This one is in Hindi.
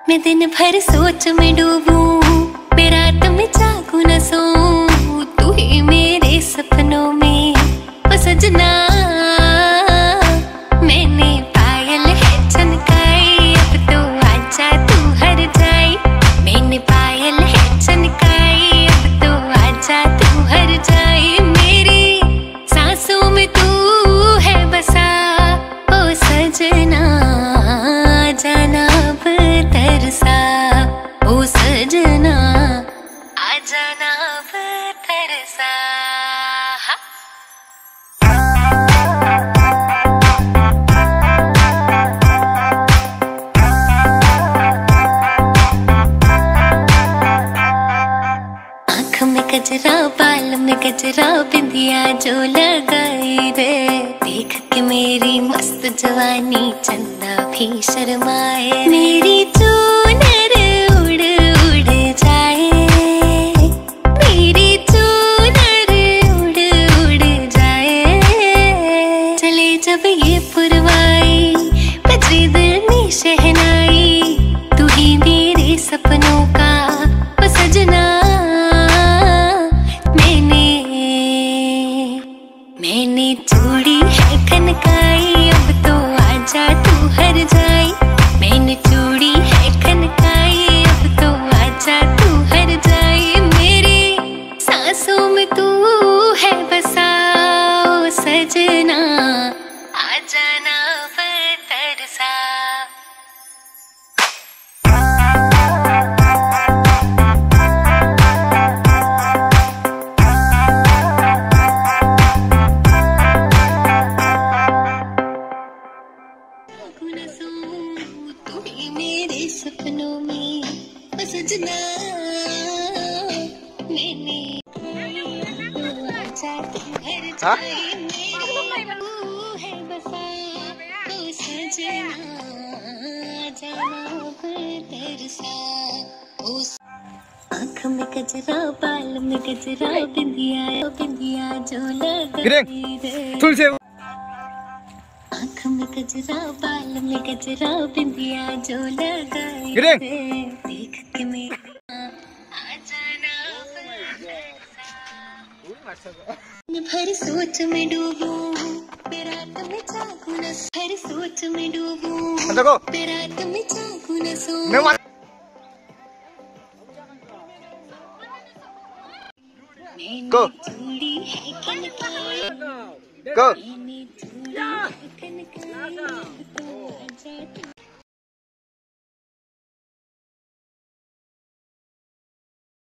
मैं दिन भर सोच में डूबूं, मैं रात में जागूं न सोऊं, तू ही मेरे सपनों में ओ सजना। मैंने पायल है चनकाई, अब तो आजा तू हर जाए। मैंने पायल है चनकाई, अब तो आजा तू हर जाए। मेरी सांसों में तू है बसा ओ सजना, जाना अब तरसा ओ सजना, आ जाना अब तरसा। आँख में गजरा, बाल में गजरा, बिंदिया जो लगाई रे, देख के मेरी मस्त जवानी चंदा भी शर्माए। मेरी चूनर उड़ उड़ जाए, मेरी चूनर उड़ उड़ जाए। चले जब ये पुरवाई, बजे दिल में शहनाई, तू ही मेरे सपनों का ओ सजना। मैंने चूड़ी है खनकाई, अब तो आजा तू हर जाए। मैंने चूड़ी है खनकाई, अब तो आजा तू हर जाए। मेरी सांसों में तू है बसा ओ सजना, आ जाना अब तरसा। तू ही मेरे सपनों में ओ सजना। मैंने आजा तू हर जाए, तू है बसा ओ सजना, जाना अब तरसा। आँख में गजरा, बाल में गजरा, बिंदिया बिंदिया जो लगाई रे। आँख में गजरा, बाल में गजरा, बिंदिया जो लगाई रे, देख के मेरी आ जाना भर सोच में डूबूं, मैं रात में जागूं न भर सोच में डूबूं, मैं रात में जागूं न सोऊं। मैंने चूड़ी है खनकाई, मैंने चूड़ी है खनकाई, तो आजा तू